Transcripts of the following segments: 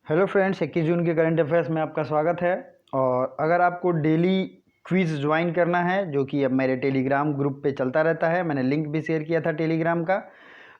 Hello friends, 21 जून के current affairs में आपका स्वागत है। और अगर आपको डेली क्विज़ ज्वाइन करना है, जो कि अब मेरे टेलीग्राम ग्रुप पे चलता रहता है, मैंने लिंक भी शेयर किया था टेलीग्राम का,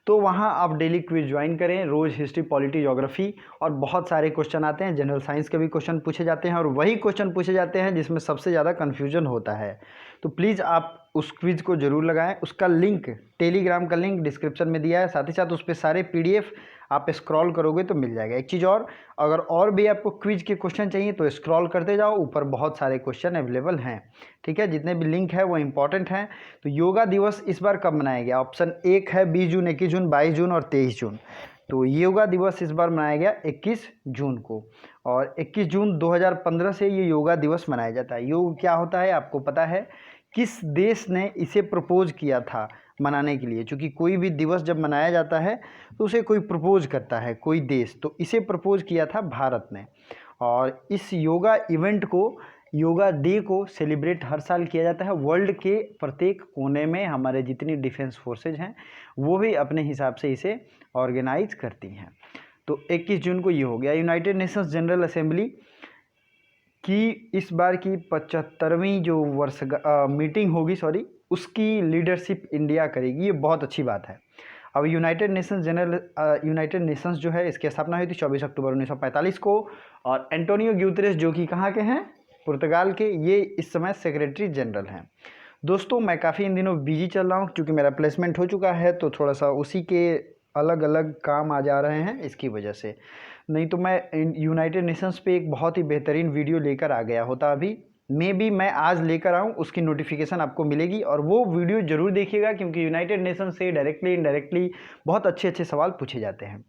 तो वहाँ आप डेली क्विज ज्वाइन करें। रोज़ हिस्ट्री, पॉलिटी, ज्योग्राफी और बहुत सारे क्वेश्चन आते हैं। जनरल साइंस के भी क्वेश्चन पूछे जाते हैं और वही क्वेश्चन पूछे जाते हैं जिसमें सबसे ज़्यादा कन्फ्यूजन होता है। तो प्लीज़ आप उस क्विज़ को ज़रूर लगाएं। उसका लिंक, टेलीग्राम का लिंक डिस्क्रिप्शन में दिया है। साथ ही साथ उस पर सारे PDF आप स्क्रॉल करोगे तो मिल जाएगा। एक चीज़ और, अगर और भी आपको क्विज के क्वेश्चन चाहिए तो स्क्रॉल करते जाओ, ऊपर बहुत सारे क्वेश्चन अवेलेबल हैं। ठीक है, जितने भी लिंक है वो इंपॉर्टेंट हैं। तो योगा दिवस इस बार कब मनाया गया? ऑप्शन 1 है 20 जून, 21 जून, 22 जून और 23 जून। तो योगा दिवस इस बार मनाया गया 21 जून को। और 21 जून 2015 से ये योगा दिवस मनाया जाता है। योग क्या होता है आपको पता है? किस देश ने इसे प्रपोज किया था मनाने के लिए? क्योंकि कोई भी दिवस जब मनाया जाता है तो उसे कोई प्रपोज करता है, कोई देश। तो इसे प्रपोज किया था भारत ने। और इस योगा इवेंट को, योगा डे को सेलिब्रेट हर साल किया जाता है। वर्ल्ड के प्रत्येक कोने में हमारे जितनी डिफेंस फोर्सेज हैं वो भी अपने हिसाब से इसे ऑर्गेनाइज करती हैं। तो 21 जून को ये हो गया। यूनाइटेड नेशंस जनरल असेंबली की इस बार की 75वीं जो मीटिंग होगी, उसकी लीडरशिप इंडिया करेगी। ये बहुत अच्छी बात है। अब यूनाइटेड नेशंस जो है, इसकी स्थापना हुई थी 24 अक्टूबर 1945 को। और एंटोनियो ग्यूतरेस, जो कि कहाँ के हैं? पुर्तगाल के, ये इस समय सेक्रेटरी जनरल हैं। दोस्तों, मैं काफ़ी इन दिनों बिजी चल रहा हूँ क्योंकि मेरा प्लेसमेंट हो चुका है, तो थोड़ा सा उसी के अलग अलग काम आ जा रहे हैं, इसकी वजह से। नहीं तो मैं यूनाइटेड नेशंस पे एक बहुत ही बेहतरीन वीडियो लेकर आ गया होता। अभी मैं आज लेकर आऊँ, उसकी नोटिफिकेशन आपको मिलेगी और वो वीडियो ज़रूर देखिएगा, क्योंकि यूनाइटेड नेशन से डायरेक्टली इनडायरेक्टली बहुत अच्छे अच्छे सवाल पूछे जाते हैं।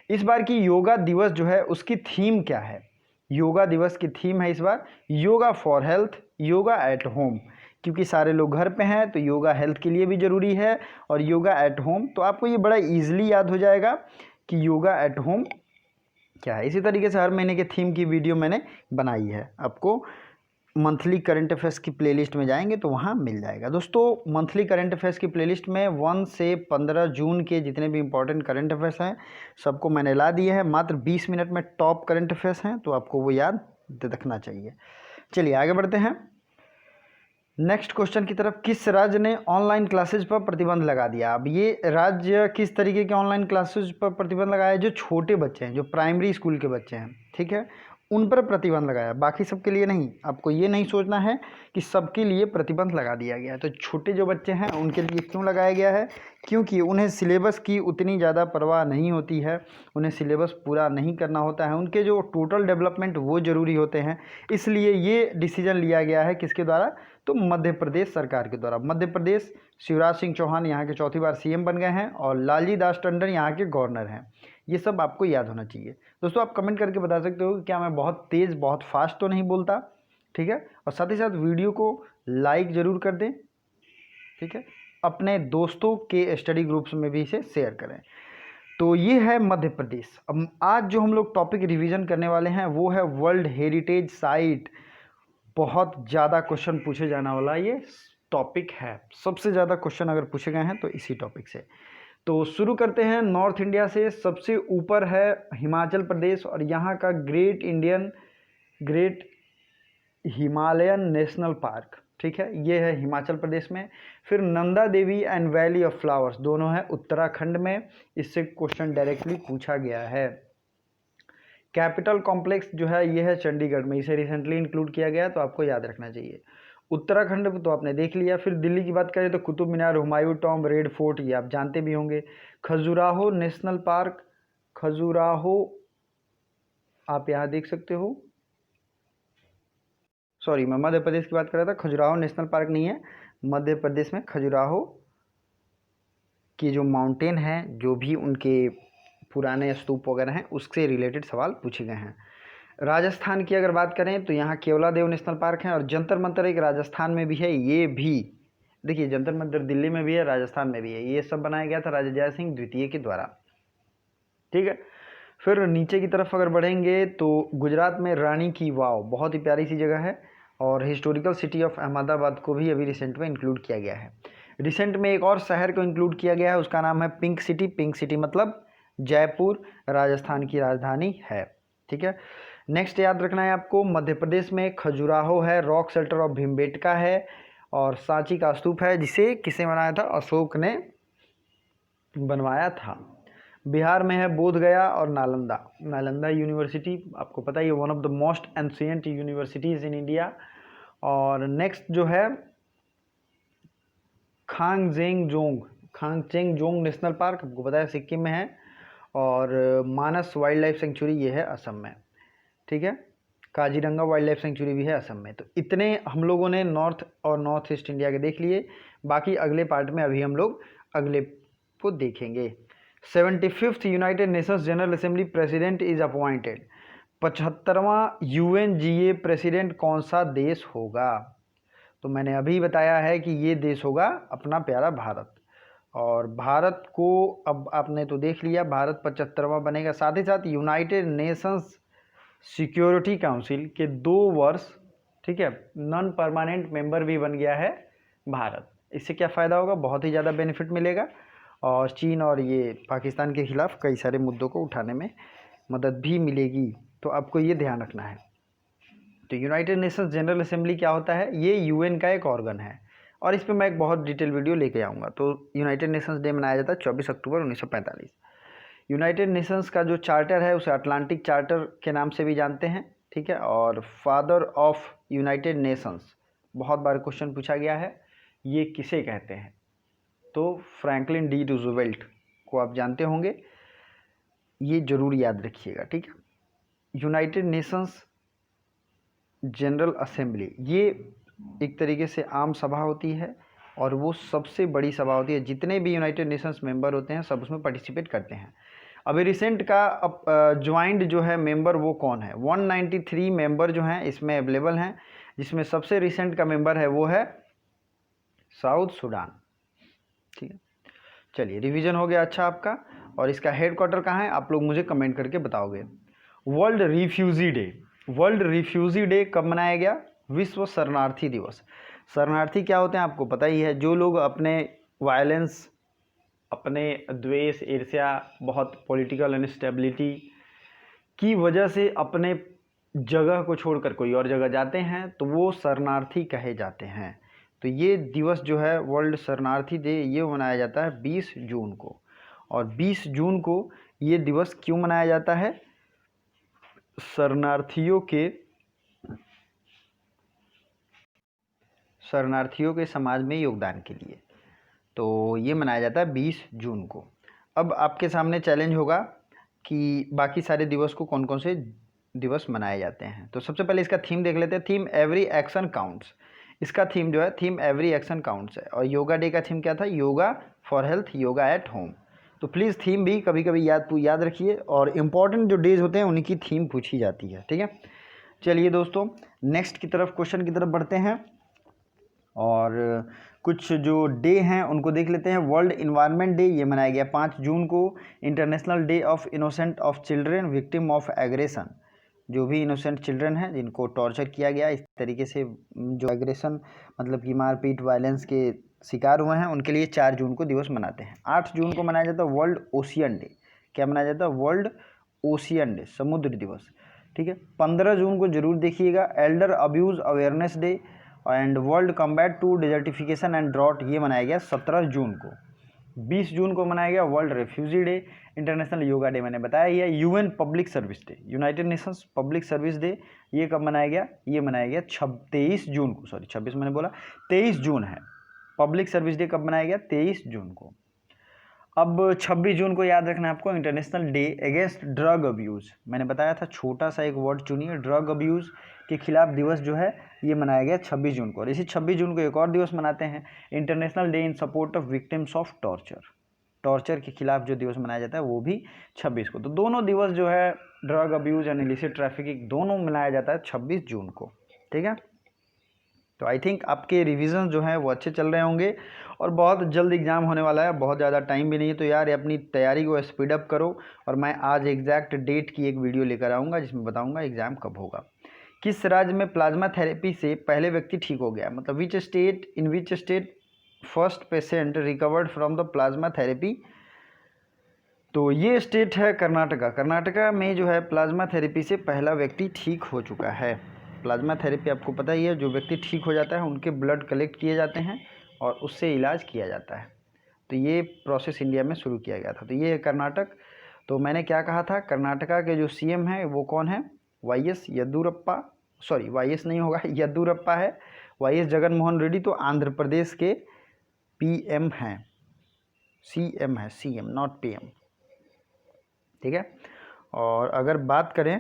इस बार की योगा दिवस जो है उसकी थीम क्या है? योगा दिवस की थीम है इस बार yoga for health, yoga at home. क्योंकि सारे लोग घर पे हैं तो योगा हेल्थ के लिए भी ज़रूरी है, और योगा एट होम तो आपको ये बड़ा ईजिली याद हो जाएगा कि योगा एट होम क्या है। इसी तरीके से हर महीने के थीम की वीडियो मैंने बनाई है। आपको मंथली करंट अफेयर्स की प्लेलिस्ट में जाएंगे तो वहाँ मिल जाएगा। दोस्तों, मंथली करंट अफेयर्स की प्लेलिस्ट में 1 से 15 जून के जितने भी इंपॉर्टेंट करंट अफेयर्स हैं सबको मैंने ला दिए हैं। मात्र 20 मिनट में टॉप करंट अफेयर्स हैं, तो आपको वो याद रखना चाहिए। चलिए आगे बढ़ते हैं नेक्स्ट क्वेश्चन की तरफ। किस राज्य ने ऑनलाइन क्लासेज पर प्रतिबंध लगा दिया? अब ये राज्य किस तरीके के ऑनलाइन क्लासेज पर प्रतिबंध लगाया? जो छोटे बच्चे हैं, जो प्राइमरी स्कूल के बच्चे हैं, ठीक है, उन पर प्रतिबंध लगाया, बाकी सबके लिए नहीं। आपको ये नहीं सोचना है कि सबके लिए प्रतिबंध लगा दिया गया है। तो छोटे जो बच्चे हैं उनके लिए क्यों लगाया गया है? क्योंकि उन्हें सिलेबस की उतनी ज़्यादा परवाह नहीं होती है, उन्हें सिलेबस पूरा नहीं करना होता है, उनके जो टोटल डेवलपमेंट वो ज़रूरी होते हैं। इसलिए ये डिसीजन लिया गया है किसके द्वारा? तो मध्य प्रदेश सरकार के द्वारा। मध्य प्रदेश, शिवराज सिंह चौहान यहाँ के चौथी बार CM बन गए हैं और लालजी दास टंडन यहाँ के गवर्नर हैं। ये सब आपको याद होना चाहिए। दोस्तों, आप कमेंट करके बता सकते हो कि क्या मैं बहुत तेज़, बहुत फास्ट तो नहीं बोलता? ठीक है, और साथ ही साथ वीडियो को लाइक ज़रूर कर दें। ठीक है, अपने दोस्तों के स्टडी ग्रुप्स में भी इसे शेयर करें। तो ये है मध्य प्रदेश। अब आज जो हम लोग टॉपिक रिवीजन करने वाले हैं वो है वर्ल्ड हेरिटेज साइट। बहुत ज़्यादा क्वेश्चन पूछे जाने वाला ये टॉपिक है। सबसे ज़्यादा क्वेश्चन अगर पूछे गए हैं तो इसी टॉपिक से। तो शुरू करते हैं नॉर्थ इंडिया से। सबसे ऊपर है हिमाचल प्रदेश और यहाँ का ग्रेट हिमालयन नेशनल पार्क। ठीक है, ये है हिमाचल प्रदेश में। फिर Nanda Devi and valley of flowers, दोनों है उत्तराखंड में। इससे क्वेश्चन डायरेक्टली पूछा गया है। कैपिटल कॉम्प्लेक्स जो है ये है चंडीगढ़ में, इसे रिसेंटली इंक्लूड किया गया, तो आपको याद रखना चाहिए। उत्तराखंड तो आपने देख लिया। फिर दिल्ली की बात करें तो Qutub Minar, Humayun tomb, red fort, ये आप जानते भी होंगे। खजुराहो नेशनल पार्क, खजुराहो आप यहाँ देख सकते हो। सॉरी, मैं मध्य प्रदेश की बात कर रहा था। खजुराहो नेशनल पार्क नहीं है, मध्य प्रदेश में खजुराहो की जो माउंटेन है, जो भी उनके पुराने स्तूप वगैरह हैं, उससे रिलेटेड सवाल पूछे गए हैं। राजस्थान की अगर बात करें तो यहाँ केवलादेव नेशनल पार्क है और जंतर मंतर एक राजस्थान में भी है। ये भी देखिए, जंतर मंतर दिल्ली में भी है, राजस्थान में भी है। ये सब बनाया गया था राजा जय सिंह द्वितीय के द्वारा। ठीक है, फिर नीचे की तरफ अगर बढ़ेंगे तो गुजरात में रानी की वाव, बहुत ही प्यारी सी जगह है। और हिस्टोरिकल सिटी ऑफ अहमदाबाद को भी अभी रिसेंट में इंक्लूड किया गया है। रिसेंट में एक और शहर को इंक्लूड किया गया है, उसका नाम है पिंक सिटी। पिंक सिटी मतलब जयपुर राजस्थान की राजधानी है। ठीक है। नेक्स्ट याद रखना है आपको, मध्य प्रदेश में खजुराहो है, रॉक शेल्टर ऑफ भीमबेटका है, और सांची का स्तूप है जिसे किसने बनाया था, अशोक ने बनवाया था। बिहार में है बोध गया और नालंदा। नालंदा यूनिवर्सिटी आपको पता ही है, one of the most ancient universities in India. और नेक्स्ट जो है खांगचेंगजोंग नेशनल पार्क, आपको पता है सिक्किम में है। और मानस वाइल्ड लाइफ सेंचुरी ये है असम में, ठीक है। काजीरंगा वाइल्ड लाइफ सेंचुरी भी है असम में। तो इतने हम लोगों ने नॉर्थ और नॉर्थ ईस्ट इंडिया के देख लिए। बाकी अगले पार्ट में अभी हम लोग अगले को देखेंगे। 75th United Nations General Assembly president is appointed. 75वां UNGA प्रेसिडेंट कौन सा देश होगा? तो मैंने अभी बताया है कि ये देश होगा अपना प्यारा भारत। और भारत को अब आपने तो देख लिया, भारत 75वां बनेगा। साथ ही साथ यूनाइटेड नेशंस सिक्योरिटी काउंसिल के 2 वर्ष, ठीक है, नॉन परमानेंट मेंबर भी बन गया है भारत। इससे क्या फ़ायदा होगा? बहुत ही ज़्यादा बेनिफिट मिलेगा और चीन और ये पाकिस्तान के खिलाफ कई सारे मुद्दों को उठाने में मदद भी मिलेगी। तो आपको ये ध्यान रखना है। तो यूनाइटेड नेशंस जनरल असेंबली क्या होता है? ये UN का एक ऑर्गन है और इस पर मैं एक बहुत डिटेल वीडियो लेके आऊँगा। तो यूनाइटेड नेशंस डे मनाया जाता है 24 अक्टूबर 1945। यूनाइटेड नेशंस का जो चार्टर है उसे अटलांटिक चार्टर के नाम से भी जानते हैं, ठीक है। और फादर ऑफ यूनाइटेड नेशंस बहुत बार क्वेश्चन पूछा गया है, ये किसे कहते हैं? तो फ्रैंकलिन डी रूजवेल्ट को आप जानते होंगे, ये जरूर याद रखिएगा, ठीक है। यूनाइटेड नेशंस जनरल असेंबली ये एक तरीके से आम सभा होती है और वो सबसे बड़ी सभा होती है। जितने भी यूनाइटेड नेशंस मेंबर होते हैं सब उसमें पार्टिसिपेट करते हैं। अभी रिसेंट का ज्वाइंट जो है मेंबर वो कौन है? 193 मेंबर जो हैं इसमें अवेलेबल हैं, जिसमें सबसे रिसेंट का मेंबर है वो है साउथ सुडान, ठीक है। चलिए रिवीजन हो गया अच्छा आपका। और इसका हेडक्वार्टर कहाँ है आप लोग मुझे कमेंट करके बताओगे। World refugee day, world refugee day कब मनाया गया? विश्व शरणार्थी दिवस। शरणार्थी क्या होते हैं आपको पता ही है, जो लोग अपने वायलेंस, अपने द्वेष, ईर्ष्या, बहुत पॉलिटिकल इनस्टेबिलिटी की वजह से अपने जगह को छोड़कर कोई और जगह जाते हैं तो वो शरणार्थी कहे जाते हैं। तो ये दिवस जो है वर्ल्ड शरणार्थी डे, ये मनाया जाता है 20 जून को। और 20 जून को ये दिवस क्यों मनाया जाता है? शरणार्थियों के समाज में योगदान के लिए। तो ये मनाया जाता है 20 जून को। अब आपके सामने चैलेंज होगा कि बाकी सारे दिवस को कौन कौन से दिवस मनाए जाते हैं। तो सबसे पहले इसका थीम देख लेते हैं। Theme every action counts. इसका थीम जो है थीम एवरी एक्शन काउंट्स है। और योगा डे का थीम क्या था? Yoga for health, yoga at home. तो प्लीज़ थीम भी कभी कभी याद रखिए और इम्पॉर्टेंट जो डेज होते हैं उन्हीं की थीम पूछी जाती है, ठीक है। चलिए दोस्तों नेक्स्ट की तरफ, क्वेश्चन की तरफ बढ़ते हैं और कुछ जो डे हैं उनको देख लेते हैं। वर्ल्ड इन्वायरमेंट डे ये मनाया गया 5 जून को। International day of innocent of children victim of aggression, जो भी इनोसेंट चिल्ड्रन हैं जिनको टॉर्चर किया गया इस तरीके से, जो एग्रेशन मतलब कि मारपीट, वायलेंस के शिकार हुए हैं, उनके लिए 4 जून को दिवस मनाते हैं। 8 जून को मनाया जाता है वर्ल्ड ओशियन डे। क्या मनाया जाता है? वर्ल्ड ओशियन डे, समुद्र दिवस, ठीक है। 15 जून को जरूर देखिएगा elder abuse awareness day and world combat to desertification and drought, ये मनाया गया 17 जून को। 20 जून को मनाया गया world refugee day. International yoga day मैंने बताया ही है। UN public service day, United Nations public service day, ये कब मनाया गया? ये मनाया गया 23 जून को, सॉरी 26 मैंने बोला, 23 जून है। पब्लिक सर्विस डे कब मनाया गया? 23 जून को। अब 26 जून को याद रखना है आपको, international day against drug abuse. मैंने बताया था, छोटा सा एक वर्ड चुनिए, ड्रग अब्यूज़ के खिलाफ दिवस जो है ये मनाया गया 26 जून को। और इसी 26 जून को एक और दिवस मनाते हैं, international day in support of victims of torture. Torture के खिलाफ जो दिवस मनाया जाता है वो भी 26 को। तो दोनों दिवस जो है drug abuse and illicit trafficking दोनों मनाया जाता है 26 जून को, ठीक है। तो आई थिंक आपके रिवीजन जो हैं वो अच्छे चल रहे होंगे और बहुत जल्द एग्ज़ाम होने वाला है, बहुत ज़्यादा टाइम भी नहीं है। तो यार अपनी तैयारी को स्पीड अप करो और मैं आज एग्जैक्ट डेट की एक वीडियो लेकर आऊँगा जिसमें बताऊँगा एग्ज़ाम कब होगा। किस राज्य में प्लाज्मा थेरेपी से पहले व्यक्ति ठीक हो गया? मतलब in which state first patient recovered from the plasma therapy तो ये स्टेट है कर्नाटका। कर्नाटका में जो है प्लाज्मा थेरेपी से पहला व्यक्ति ठीक हो चुका है। प्लाज्मा थेरेपी आपको पता ही है, जो व्यक्ति ठीक हो जाता है उनके ब्लड कलेक्ट किए जाते हैं और उससे इलाज किया जाता है। तो ये प्रोसेस इंडिया में शुरू किया गया था। तो ये है कर्नाटक। तो मैंने क्या कहा था, कर्नाटका के जो सीएम हैं वो कौन है, वाईएस येदियुरप्पा, सॉरी वाईएस नहीं होगा, येदियुरप्पा है। वाईएस जगन मोहन रेड्डी तो आंध्र प्रदेश के पीएम हैं, सीएम है, सीएम नॉट पीएम, ठीक है। और अगर बात करें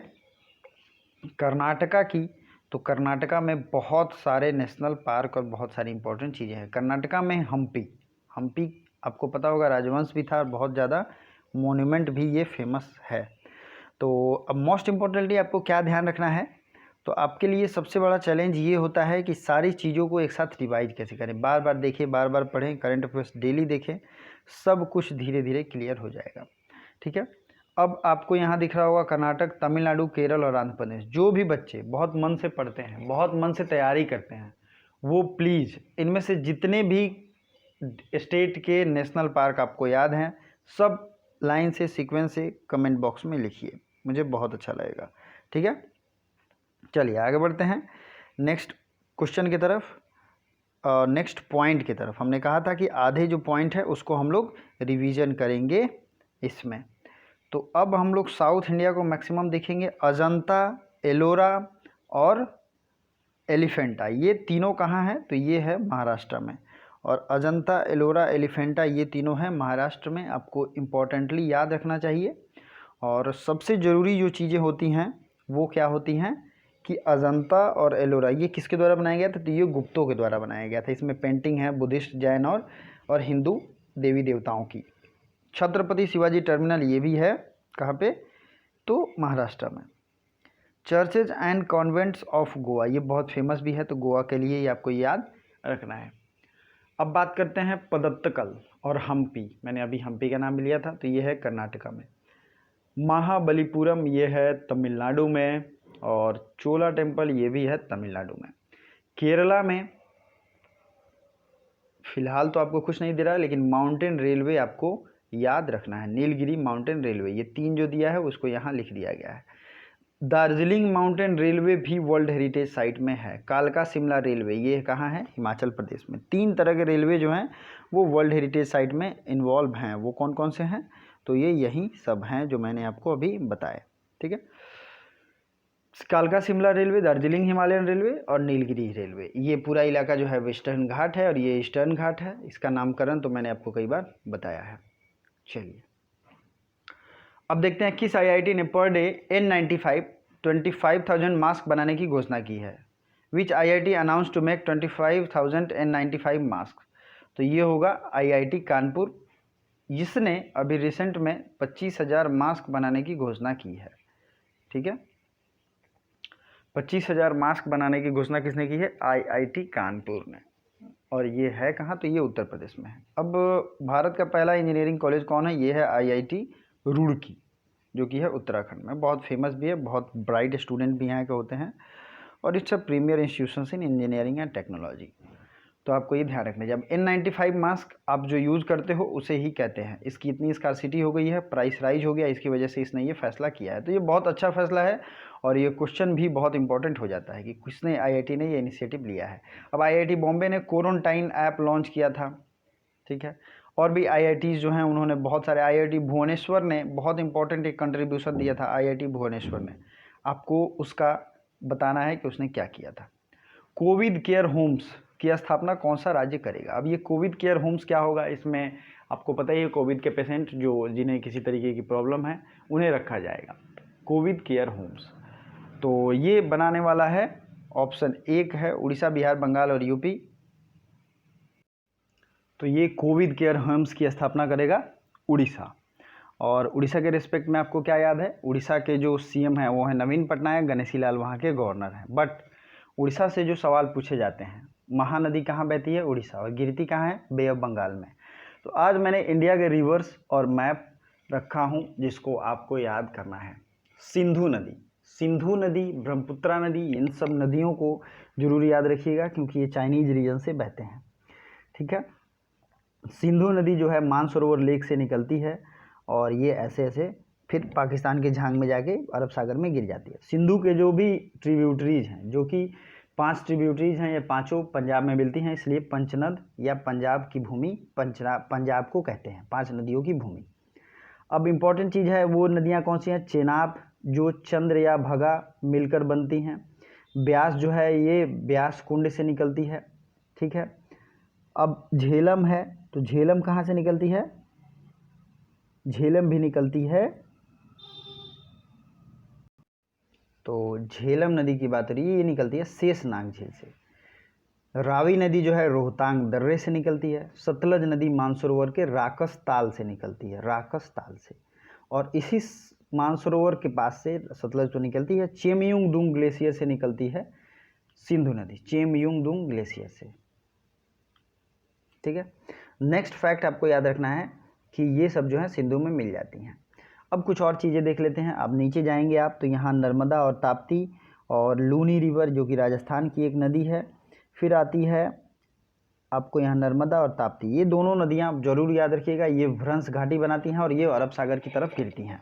कर्नाटका की, तो कर्नाटका में बहुत सारे नेशनल पार्क और बहुत सारी इंपॉर्टेंट चीज़ें हैं। कर्नाटका में हम्पी, हम्पी आपको पता होगा राजवंश भी था और बहुत ज़्यादा मोन्यूमेंट भी ये फेमस है। तो अब मोस्ट इम्पॉर्टेंटली आपको क्या ध्यान रखना है, तो आपके लिए सबसे बड़ा चैलेंज ये होता है कि सारी चीज़ों को एक साथ रिवाइज कैसे करें। बार बार देखें, बार बार पढ़ें, करंट अफेयर्स डेली देखें, सब कुछ धीरे धीरे क्लियर हो जाएगा, ठीक है। अब आपको यहाँ दिख रहा होगा कर्नाटक, तमिलनाडु, केरल और आंध्र प्रदेश। जो भी बच्चे बहुत मन से पढ़ते हैं, बहुत मन से तैयारी करते हैं, वो प्लीज़ इनमें से जितने भी स्टेट के नेशनल पार्क आपको याद हैं, सब लाइन से, सीक्वेंस से कमेंट बॉक्स में लिखिए, मुझे बहुत अच्छा लगेगा, ठीक है। चलिए आगे बढ़ते हैं नेक्स्ट क्वेश्चन की तरफ, नेक्स्ट पॉइंट की तरफ। हमने कहा था कि आधे जो पॉइंट है उसको हम लोग रिवीजन करेंगे इसमें। तो अब हम लोग साउथ इंडिया को मैक्सिमम देखेंगे। अजंता, एलोरा और एलिफेंटा, ये तीनों कहाँ हैं, तो ये है महाराष्ट्र में। और अजंता, एलोरा, एलिफेंटा ये तीनों हैं महाराष्ट्र में, आपको इम्पोर्टेंटली याद रखना चाहिए। और सबसे ज़रूरी जो चीज़ें होती हैं वो क्या होती हैं कि अजंता और एलोरा ये किसके द्वारा बनाया गया था, तो ये गुप्तों के द्वारा बनाया गया था। इसमें पेंटिंग है बुद्धिस्ट, जैन और हिंदू देवी देवताओं की। छत्रपति शिवाजी टर्मिनल ये भी है, कहाँ पे, तो महाराष्ट्र में। Churches and convents of Goa, ये बहुत फेमस भी है, तो गोवा के लिए ये आपको याद रखना है। अब बात करते हैं पदत्तकल और हम्पी। मैंने अभी हम्पी का नाम लिया था, तो ये है कर्नाटका में। महाबलीपुरम ये है तमिलनाडु में, और चोला टेम्पल ये भी है तमिलनाडु में। केरला में फिलहाल तो आपको कुछ नहीं दे रहा है, लेकिन माउंटेन रेलवे आपको याद रखना है, नीलगिरी माउंटेन रेलवे, ये तीन जो दिया है उसको यहाँ लिख दिया गया है। दार्जिलिंग माउंटेन रेलवे भी वर्ल्ड हेरिटेज साइट में है। कालका शिमला रेलवे ये कहाँ है, हिमाचल प्रदेश में। तीन तरह के रेलवे जो हैं वो वर्ल्ड हेरिटेज साइट में इन्वॉल्व हैं। वो कौन कौन से हैं, तो ये यही सब हैं जो मैंने आपको अभी बताया, ठीक है। कालका Shimla railway, Darjeeling Himalayan railway और नीलगिरी रेलवे, ये पूरा इलाका जो है वेस्टर्न घाट है और ये ईस्टर्न घाट है। इसका नामकरण तो मैंने आपको कई बार बताया है। चलिए अब देखते हैं किस आईआईटी ने पर डे N95 25,000 मास्क बनाने की घोषणा की है। Which IIT announce to make 25,000 N95 mask, तो ये होगा आईआईटी कानपुर, जिसने अभी रिसेंट में 25,000 मास्क बनाने की घोषणा की है, ठीक है। 25,000 मास्क बनाने की घोषणा किसने की है, आईआईटी कानपुर ने। और ये है कहाँ, तो ये उत्तर प्रदेश में है। अब भारत का पहला इंजीनियरिंग कॉलेज कौन है, ये है आईआईटी रुड़की, जो कि है उत्तराखंड में। बहुत फेमस भी है, बहुत ब्राइट स्टूडेंट भी यहाँ के होते हैं, और it's a premier institution in engineering and technology. तो आपको ये ध्यान रखना है, जब N95 मास्क आप जो यूज़ करते हो उसे ही कहते हैं। इसकी इतनी स्कार्सिटी हो गई है, प्राइस राइज हो गया, इसकी वजह से इसने ये फैसला किया है। तो ये बहुत अच्छा फैसला है, और ये क्वेश्चन भी बहुत इंपॉर्टेंट हो जाता है कि किसने, आईआईटी ने ये इनिशिएटिव लिया है। अब आईआईटी बॉम्बे ने क्वारंटाइन ऐप लॉन्च किया था, ठीक है। और भी आईआईटीज़ जो हैं उन्होंने बहुत सारे, आईआईटी भुवनेश्वर ने बहुत इंपॉर्टेंट एक कंट्रीब्यूशन दिया था। आईआईटी भुवनेश्वर ने, आपको उसका बताना है कि उसने क्या किया था। कोविड केयर होम्स की स्थापना कौन सा राज्य करेगा। अब ये कोविड केयर होम्स क्या होगा, इसमें आपको पता ही है कोविड के पेशेंट जो जिन्हें किसी तरीके की प्रॉब्लम है उन्हें रखा जाएगा, कोविड केयर होम्स। तो ये बनाने वाला है, ऑप्शन 1 है उड़ीसा, बिहार, बंगाल और यूपी। तो ये कोविड केयर होम्स की स्थापना करेगा उड़ीसा। और उड़ीसा के रिस्पेक्ट में आपको क्या याद है, उड़ीसा के जो सीएम हैं वो हैं नवीन पटनायक, गणेशी लाल वहाँ के गवर्नर हैं। बट उड़ीसा से जो सवाल पूछे जाते हैं, महानदी कहाँ बहती है, उड़ीसा, और गिरती कहाँ है, बे ऑफ बंगाल में। तो आज मैंने इंडिया के रिवर्स और मैप रखा हूँ जिसको आपको याद करना है। सिंधु नदी, सिंधु नदी, ब्रह्मपुत्रा नदी, इन सब नदियों को जरूर याद रखिएगा क्योंकि ये चाइनीज रीजन से बहते हैं, ठीक है। सिंधु नदी जो है मानसरोवर लेक से निकलती है और ये ऐसे ऐसे फिर पाकिस्तान के झांग में जाके अरब सागर में गिर जाती है। सिंधु के जो भी ट्रिब्यूटरीज हैं, जो कि 5 ट्रिब्यूटरीज हैं, ये पांचों पंजाब में मिलती हैं, इसलिए पंचनद या पंजाब की भूमि पंजाब को कहते हैं, 5 नदियों की भूमि। अब इम्पॉर्टेंट चीज़ है, वो नदियाँ कौन सी हैं? चेनाब जो चंद्र या भगा मिलकर बनती हैं। ब्यास जो है ये ब्यास कुंड से निकलती है, ठीक है। अब झेलम है, तो झेलम कहाँ से निकलती है? झेलम भी निकलती है, तो झेलम नदी की बात हो रही है, ये निकलती है शेषनाग झील से। रावी नदी जो है रोहतांग दर्रे से निकलती है। सतलज नदी मानसरोवर के राकस ताल से निकलती है, राकस ताल से। और इसी मानसरोवर के पास से सतलज तो निकलती है, चेमयुंगदुंग ग्लेशियर से निकलती है सिंधु नदी, चेमयुंगदुंग ग्लेशियर से, ठीक है। नेक्स्ट फैक्ट आपको याद रखना है कि ये सब जो है सिंधु में मिल जाती हैं। अब कुछ और चीज़ें देख लेते हैं। अब नीचे जाएंगे आप तो यहाँ नर्मदा और ताप्ती और लूनी रिवर जो कि राजस्थान की एक नदी है, फिर आती है आपको यहाँ नर्मदा और ताप्ती, ये दोनों नदियाँ जरूर याद रखिएगा, ये भ्रंश घाटी बनाती हैं और ये अरब सागर की तरफ गिरती हैं।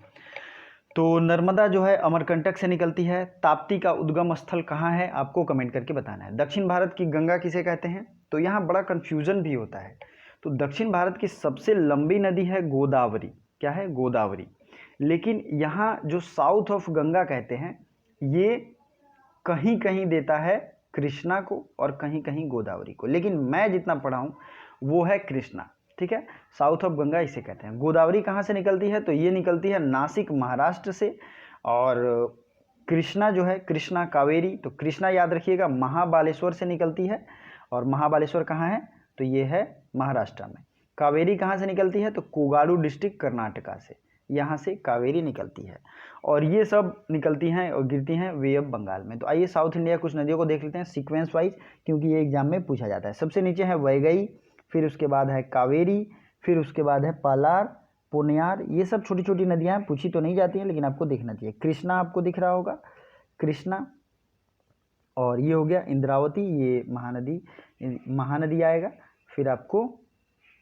तो नर्मदा जो है अमरकंटक से निकलती है। ताप्ती का उद्गम स्थल कहाँ है आपको कमेंट करके बताना है। दक्षिण भारत की गंगा किसे कहते हैं? तो यहाँ बड़ा कन्फ्यूजन भी होता है। तो दक्षिण भारत की सबसे लंबी नदी है गोदावरी, क्या है? गोदावरी। लेकिन यहाँ जो साउथ ऑफ गंगा कहते हैं, ये कहीं कहीं देता है कृष्णा को और कहीं कहीं गोदावरी को, लेकिन मैं जितना पढ़ा हूँ वो है कृष्णा, ठीक है। साउथ ऑफ गंगा इसे कहते हैं। गोदावरी कहाँ से निकलती है? तो ये निकलती है नासिक महाराष्ट्र से। और कृष्णा जो है, कृष्णा कावेरी, तो कृष्णा याद रखिएगा महाबालेश्वर से निकलती है। और महाबालेश्वर कहाँ है? तो ये है महाराष्ट्र में। कावेरी कहाँ से निकलती है? तो कोगाडू डिस्ट्रिक्ट कर्नाटका से, यहाँ से कावेरी निकलती है। और ये सब निकलती हैं और गिरती हैं वे ऑफ बंगाल में। तो आइए साउथ इंडिया कुछ नदियों को देख लेते हैं सीक्वेंस वाइज, क्योंकि ये एग्जाम में पूछा जाता है। सबसे नीचे है वैगई, फिर उसके बाद है कावेरी, फिर उसके बाद है पालार, पुनियार। ये सब छोटी छोटी नदियाँ पूछी तो नहीं जाती हैं, लेकिन आपको देखना चाहिए। कृष्णा आपको दिख रहा होगा, कृष्णा। और ये हो गया इंद्रावती, ये महानदी आएगा। फिर आपको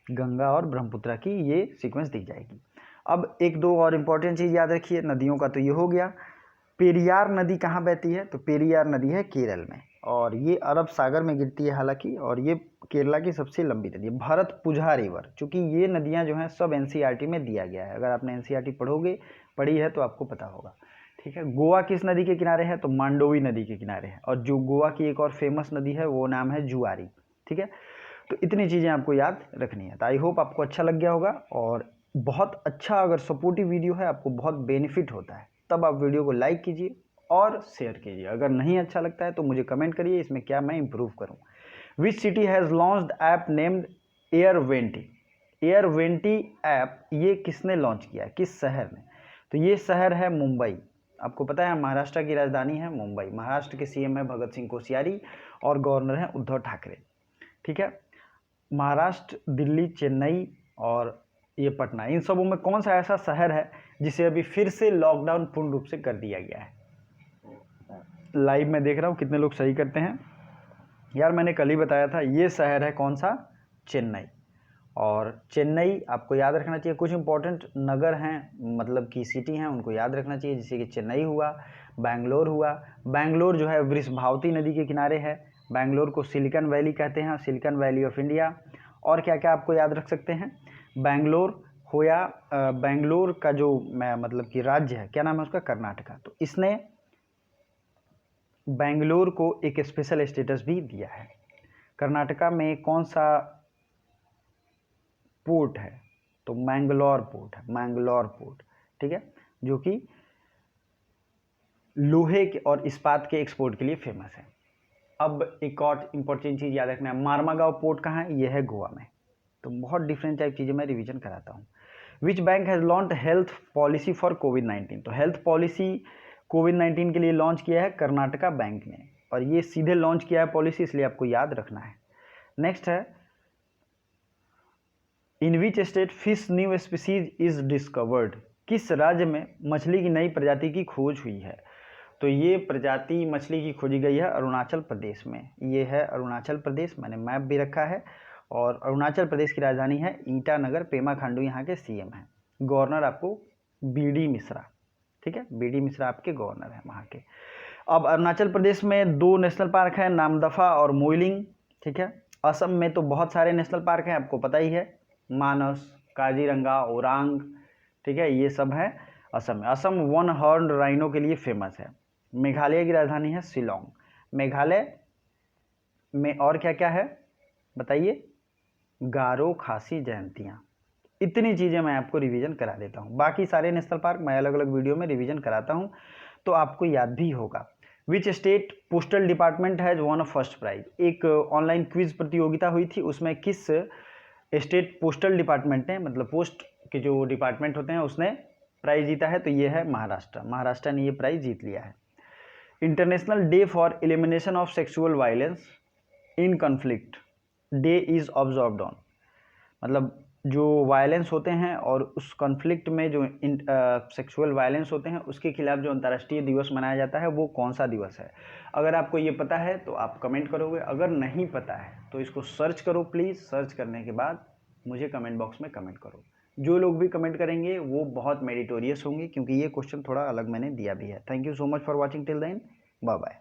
गंगा और ब्रह्मपुत्रा की ये सीक्वेंस दिख जाएगी। अब एक दो और इम्पॉर्टेंट चीज़ याद रखिए, नदियों का तो ये हो गया। पेरियार नदी कहाँ बहती है? तो पेरियार नदी है केरल में, और ये अरब सागर में गिरती है हालांकि, और ये केरला की सबसे लंबी नदी है। भरतपुझा रिवर, चूँकि ये नदियाँ जो हैं सब एनसीईआरटी में दिया गया है, अगर आपने एनसीईआरटी पढ़ी है तो आपको पता होगा, ठीक है। गोवा किस नदी के किनारे है? तो मांडोवी नदी के किनारे है। और जो गोवा की एक और फेमस नदी है वो नाम है जुआरी, ठीक है। तो इतनी चीज़ें आपको याद रखनी है। तो आई होप आपको अच्छा लग गया होगा, और बहुत अच्छा अगर सपोर्टिव वीडियो है, आपको बहुत बेनिफिट होता है, तब आप वीडियो को लाइक कीजिए और शेयर कीजिए। अगर नहीं अच्छा लगता है तो मुझे कमेंट करिए, इसमें क्या मैं इम्प्रूव करूँ। Which city has launched app named एयरवेंटी? एयरवेंटी ऐप ये किसने लॉन्च किया है, किस शहर ने? तो ये शहर है मुंबई। आपको पता है महाराष्ट्र की राजधानी है मुंबई। महाराष्ट्र के सीएम है भगत सिंह कोश्यारी और गवर्नर है उद्धव ठाकरे, ठीक है। महाराष्ट्र, दिल्ली, चेन्नई और ये पटना, इन सबों में कौन सा ऐसा शहर है जिसे अभी फिर से लॉकडाउन पूर्ण रूप से कर दिया गया है? लाइव में देख रहा हूँ कितने लोग सही करते हैं। यार मैंने कल ही बताया था, ये शहर है कौन सा? चेन्नई। और चेन्नई आपको याद रखना चाहिए। कुछ इंपॉर्टेंट नगर हैं, मतलब कि सिटी हैं, उनको याद रखना चाहिए, जैसे कि चेन्नई हुआ, बैंगलोर हुआ। बैंगलोर जो है वृषभावती नदी के किनारे है। बैंगलोर को सिलिकॉन वैली कहते हैं, सिलिकॉन वैली ऑफ इंडिया। और क्या क्या आपको याद रख सकते हैं? बैंगलोर होया, बैंगलोर का जो मतलब कि राज्य है, क्या नाम है उसका? कर्नाटका। तो इसने बैंगलोर को एक स्पेशल स्टेटस भी दिया है। कर्नाटका में कौन सा पोर्ट है? तो मैंगलोर पोर्ट है, मैंगलोर पोर्ट, ठीक है, जो कि लोहे के और इस्पात के एक्सपोर्ट के लिए फेमस है। अब एक और इम्पोर्टेंट चीज़ याद रखना है, मारमागांव पोर्ट कहाँ है? ये है गोवा में। तो बहुत डिफरेंट टाइप चीज़ें मैं रिवीजन कराता हूँ। Which bank has launch health policy for कोविड-19? तो हेल्थ पॉलिसी कोविड-19 के लिए लॉन्च किया है कर्नाटका बैंक ने, और ये सीधे लॉन्च किया है पॉलिसी, इसलिए आपको याद रखना है। नेक्स्ट है, in which state fish new species is discovered? किस राज्य में मछली की नई प्रजाति की खोज हुई है? तो ये प्रजाति मछली की खोजी गई है अरुणाचल प्रदेश में। ये है अरुणाचल प्रदेश, मैंने मैप भी रखा है। और अरुणाचल प्रदेश की राजधानी है ईटानगर। पेमा खांडू यहाँ के सीएम हैं। गवर्नर आपको बी.डी. मिश्रा, ठीक है, बी.डी. मिश्रा आपके गवर्नर हैं वहाँ के। अब अरुणाचल प्रदेश में 2 नेशनल पार्क हैं, नामदफा और मोइलिंग, ठीक है। असम में तो बहुत सारे नेशनल पार्क हैं, आपको पता ही है, मानस, काजीरंगा, ओरांग, ठीक है, ये सब है असम में। असम 1 हॉर्न राइनो के लिए फेमस है। मेघालय की राजधानी है शिलोंग। मेघालय में और क्या क्या है बताइए? गारो, खासी, जयंतियाँ। इतनी चीज़ें मैं आपको रिवीजन करा देता हूँ। बाकी सारे नेशनल पार्क मैं अलग अलग वीडियो में रिवीजन कराता हूँ, तो आपको याद भी होगा। Which state postal department has won first prize? एक ऑनलाइन क्विज प्रतियोगिता हुई थी, उसमें किस स्टेट पोस्टल डिपार्टमेंट ने, मतलब पोस्ट के जो डिपार्टमेंट होते हैं, उसने प्राइज जीता है? तो ये है महाराष्ट्र। महाराष्ट्र ने ये प्राइज जीत लिया है। International day for elimination of sexual violence in conflict day is observed on, मतलब जो वायलेंस होते हैं और उस कॉन्फ्लिक्ट में जो सेक्सुअल वायलेंस होते हैं उसके खिलाफ जो अंतर्राष्ट्रीय दिवस मनाया जाता है वो कौन सा दिवस है? अगर आपको ये पता है तो आप कमेंट करोगे, अगर नहीं पता है तो इसको सर्च करो प्लीज़। सर्च करने के बाद मुझे कमेंट बॉक्स में कमेंट करो। जो लोग भी कमेंट करेंगे वो बहुत मेरिटोरियस होंगे, क्योंकि ये क्वेश्चन थोड़ा अलग मैंने दिया भी है। Thank you so much for watching till then, bye bye.